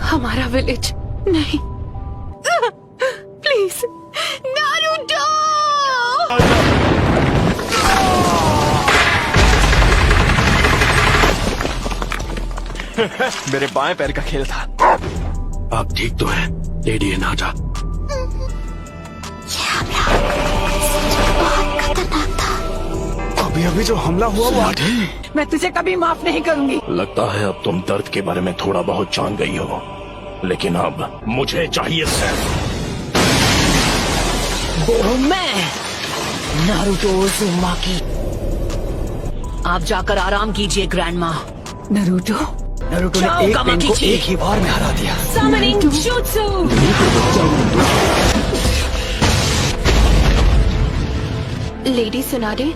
हमारा विलेज नहीं। Please Naruto. मेरे बाएं पैर का खेल था। आप ठीक तो है लेडी हिनाटा? अभी अभी जो हमला हुआ वो मैं तुझे कभी माफ नहीं करूंगी। लगता है अब तुम दर्द के बारे में थोड़ा बहुत जान गई हो, लेकिन अब मुझे चाहिए सिर्फ वो मैं नारुतो उज़ुमाकी। आप जाकर आराम कीजिए ग्रैंडमा। नारुतो नारुतो ने एक पेन को एक ही बार में हरा दिया। Summoning Jutsu! Lady Tsunade.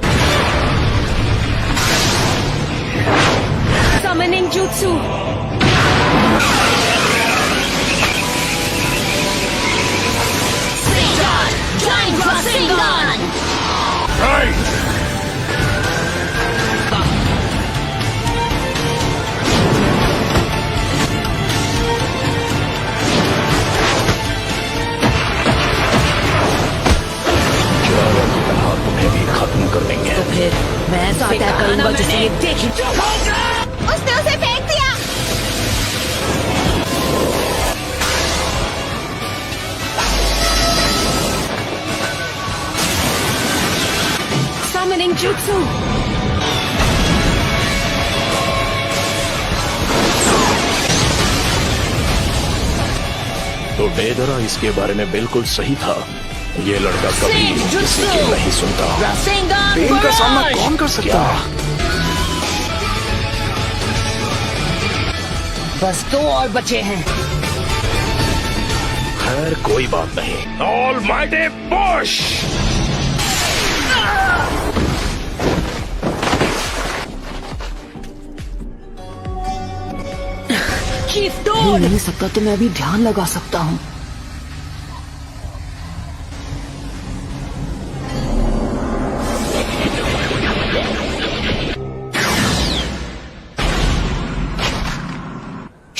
Summoning Jutsu! Rasengan! Giant Rasengan! तुम्हें भी खत्म कर देंगे। तो फिर मैं ऐसा अटैक करूंगा जिसे ये देख। उसने उसे फेंक दिया। Summoning Jutsu! तो डेदरा इसके बारे में बिल्कुल सही था। ये लड़का कभी किसी की नहीं सुनता। Rasengan पेन का सामना Barrage! कौन कर सकता है? बस 2 और बचे हैं। खैर कोई बात नहीं। All mighty push! चीफ डोड! नहीं सकता तो मैं अभी ध्यान लगा सकता हूँ।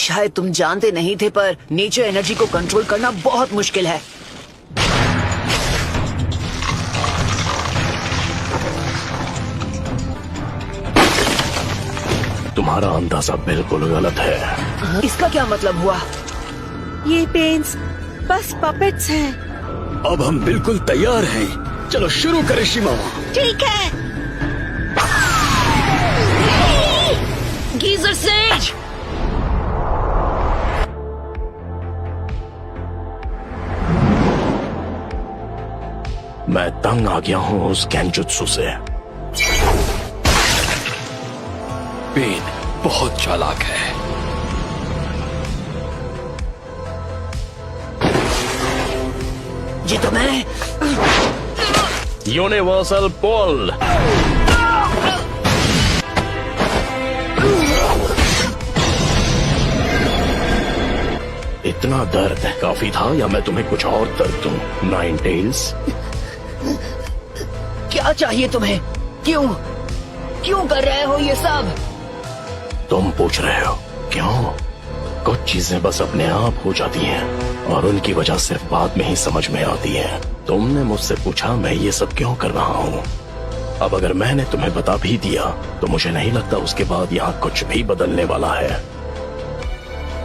शायद तुम जानते नहीं थे, पर नेचर एनर्जी को कंट्रोल करना बहुत मुश्किल है। तुम्हारा अंदाजा बिल्कुल गलत है। इसका क्या मतलब हुआ? ये पेन्स बस पपेट्स हैं। अब हम बिल्कुल तैयार हैं। चलो शुरू करें शिमा। ठीक है। Geyser says! मैं तंग आ गया हूँ उस गेंजुत्सु से। पेन बहुत चालाक है। ये तो मैं। यूनिवर्सल पुल! इतना दर्द काफी था या मैं तुम्हें कुछ और दर्द दूं? नाइन टेल्स, क्या चाहिए तुम्हें? क्यों क्यों कर रहे हो ये सब? तुम पूछ रहे हो क्यों? कुछ चीजें बस अपने आप हो जाती हैं और उनकी वजह सिर्फ बाद में ही समझ में आती है। तुमने मुझसे पूछा मैं ये सब क्यों कर रहा हूँ। अब अगर मैंने तुम्हें बता भी दिया तो मुझे नहीं लगता उसके बाद यहाँ कुछ भी बदलने वाला है।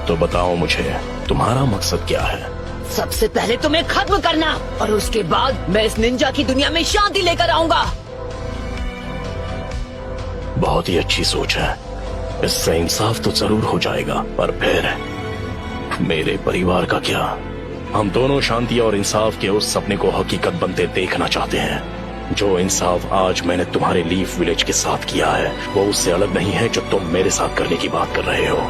तो बताओ मुझे तुम्हारा मकसद क्या है? सबसे पहले तुम्हें खत्म करना और उसके बाद मैं इस निंजा की दुनिया में शांति लेकर आऊंगा। बहुत ही अच्छी सोच है। इससे इंसाफ तो जरूर हो जाएगा, पर फिर मेरे परिवार का क्या? हम दोनों शांति और इंसाफ के उस सपने को हकीकत बनते देखना चाहते हैं। जो इंसाफ आज मैंने तुम्हारे लीफ विलेज के साथ किया है वो उससे अलग नहीं है जो तुम मेरे साथ करने की बात कर रहे हो।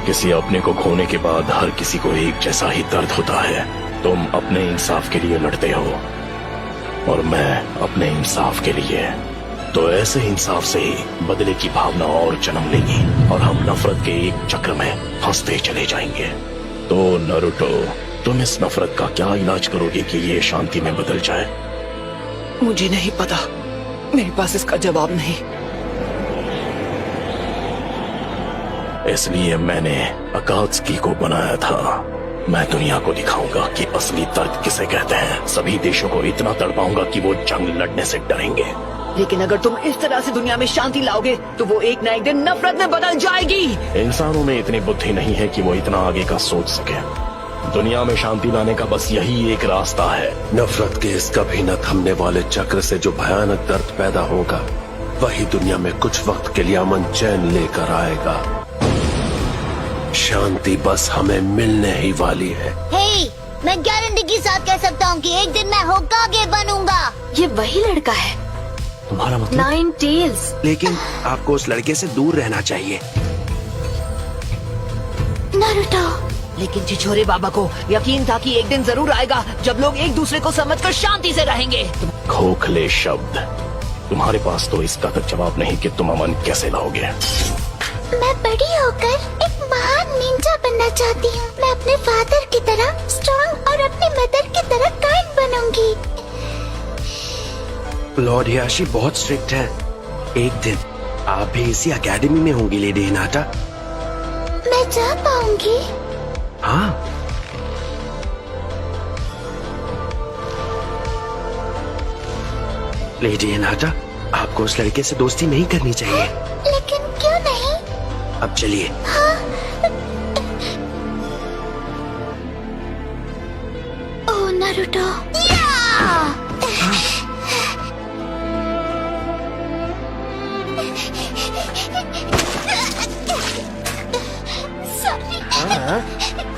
किसी अपने को खोने के बाद हर किसी को एक जैसा ही दर्द होता है। तुम अपने इंसाफ के लिए लड़ते हो और मैं अपने इंसाफ के लिए। तो ऐसे इंसाफ से ही बदले की भावना और जन्म लेगी और हम नफरत के एक चक्र में फंसते चले जाएंगे। तो नारुतो, तुम इस नफरत का क्या इलाज करोगे कि ये शांति में बदल जाए? मुझे नहीं पता, मेरे पास इसका जवाब नहीं। इसलिए मैंने अकात्सुकी को बनाया था। मैं दुनिया को दिखाऊंगा कि असली दर्द किसे कहते हैं। सभी देशों को इतना तड़पाऊंगा कि वो जंग लड़ने से डरेंगे। लेकिन अगर तुम इस तरह से दुनिया में शांति लाओगे तो वो एक न एक दिन नफरत में बदल जाएगी। इंसानों में इतनी बुद्धि नहीं है कि वो इतना आगे का सोच सके। दुनिया में शांति लाने का बस यही एक रास्ता है। नफरत के इस कभी न थमने वाले चक्र से जो भयानक दर्द पैदा होगा, वही दुनिया में कुछ वक्त के लिए अमन चैन लेकर आएगा। शांति बस हमें मिलने ही वाली है। हे, मैं गारंटी के साथ कह सकता हूँ कि एक दिन मैं होकागे बनूंगा। ये वही लड़का है, तुम्हारा मतलब? Nine tails. लेकिन आपको उस लड़के से दूर रहना चाहिए। नारुतो, लेकिन छिछोरे बाबा को यकीन था कि एक दिन जरूर आएगा जब लोग एक दूसरे को समझकर शांति से रहेंगे। खोखले शब्द, तुम्हारे पास तो इसका तक जवाब नहीं कि तुम अमन कैसे लाओगे। मैं बड़ी होकर एक महान निंजा बनना चाहती हूँ। मैं अपने फादर की तरह स्ट्रॉन्ग और अपनी मदर की तरह काइंड बनूंगी। लॉर्ड हियाशी बहुत स्ट्रिक्ट है। एक दिन आप भी इसी एकेडमी में होंगी लेडी हिनाटा। मैं जा पाऊंगी? हाँ। लेडी हिनाटा, आपको उस लड़के से दोस्ती नहीं करनी चाहिए। लेकिन क्यों नहीं? अब चलिए। ओह नारुतो।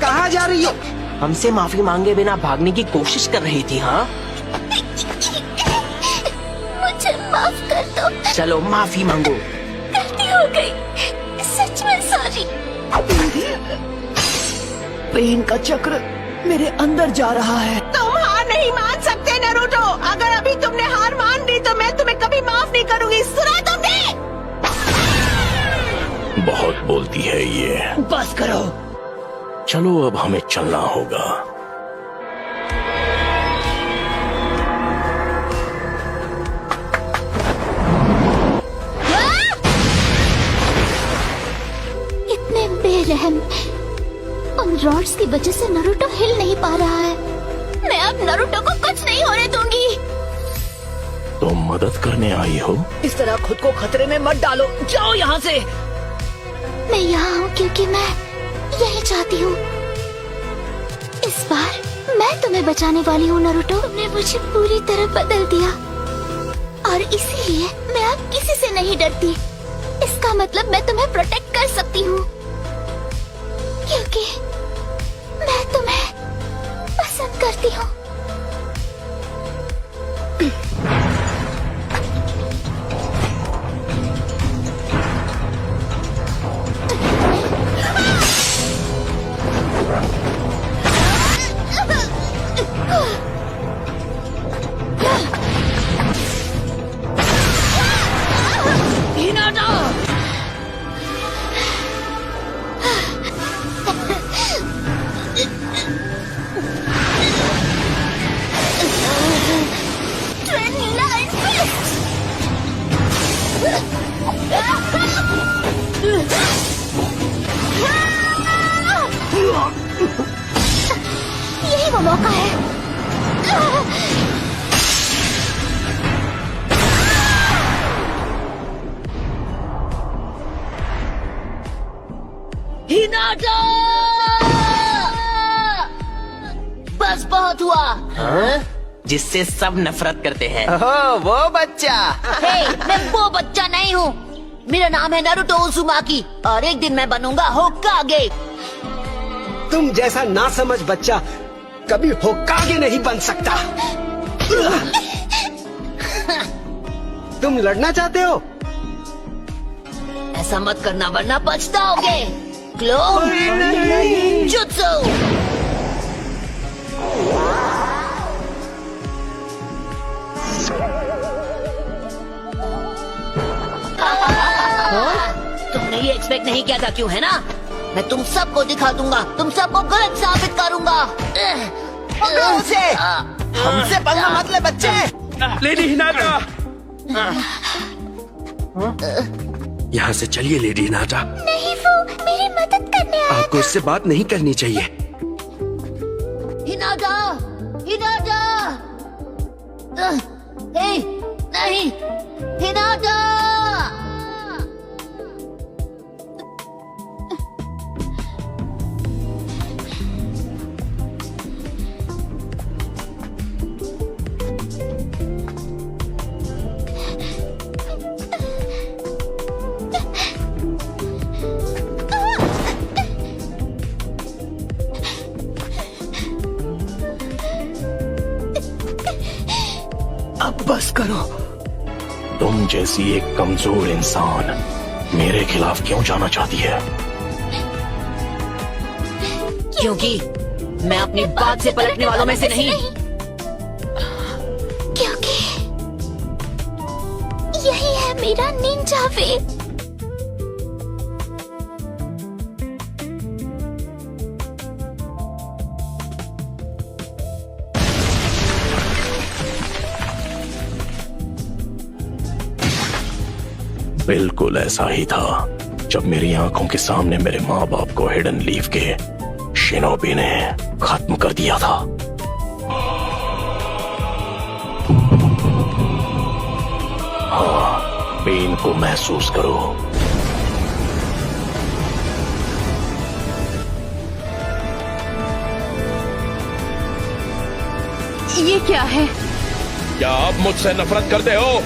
कहाँ जा रही हो? हमसे माफी मांगे बिना भागने की कोशिश कर रही थी। हाँ, मुझे माफ कर दो। चलो माफी मांगो। गलती हो गई, सच में सॉरी। पेन का चक्र मेरे अंदर जा रहा है। तुम हार नहीं मान सकते नारुतो। अगर अभी तुमने हार मान ली तो मैं तुम्हें कभी माफ नहीं करूंगी। सुना तुमने? बहुत बोलती है ये। बस करो। चलो अब हमें चलना होगा। इतने बेरहम। उन रॉड्स की वजह से नारुतो हिल नहीं पा रहा है। मैं अब नारुतो को कुछ नहीं होने दूंगी। तुम मदद करने आई हो? इस तरह खुद को खतरे में मत डालो। जाओ यहाँ से। मैं यहाँ हूँ क्योंकि मैं यही चाहती हूँ। इस बार मैं तुम्हें बचाने वाली हूँ नारुतो। तुमने मुझे पूरी तरह बदल दिया और इसीलिए मैं अब किसी से नहीं डरती। इसका मतलब मैं तुम्हें प्रोटेक्ट कर सकती हूँ क्योंकि मैं तुम्हें पसंद करती हूँ। यही वो मौका है। हिनाटा! बस बहुत हुआ। हाँ? जिससे सब नफरत करते हैं। वो बच्चा। हे, मैं वो बच्चा नहीं हूँ। मेरा नाम है नारुतो उज़ुमाकी और एक दिन मैं बनूंगा होकागे। तुम जैसा नासमझ बच्चा कभी होकागे नहीं बन सकता। तुम लड़ना चाहते हो? ऐसा मत करना वरना पछताओगे। Clone jutsu. तुमने ये एक्सपेक्ट नहीं किया था क्यों, है ना? मैं तुम सबको दिखा दूंगा, तुम सबको गलत साबित करूंगा। हमसे पंगा मत ले बच्चे। लेडी हिनाटा, यहाँ से चलिए लेडी हिनाटा। नहीं वो मेरी मदद करने आया आपको इससे बात नहीं करनी चाहिए। हिनाटा, हिनाटा, हे, नहीं, हिनाटा। अब बस करो। तुम जैसी एक कमजोर इंसान मेरे खिलाफ क्यों जाना चाहती है? क्योंकि मैं अपनी बात से पलटने वालों में से नहीं। क्योंकि यही है मेरा निंजा वे। बिल्कुल ऐसा ही था जब मेरी आंखों के सामने मेरे माँ बाप को हिडन लीफ के शिनोबी ने खत्म कर दिया था। हाँ, पेन को महसूस करो। ये क्या है? क्या आप मुझसे नफरत करते हो?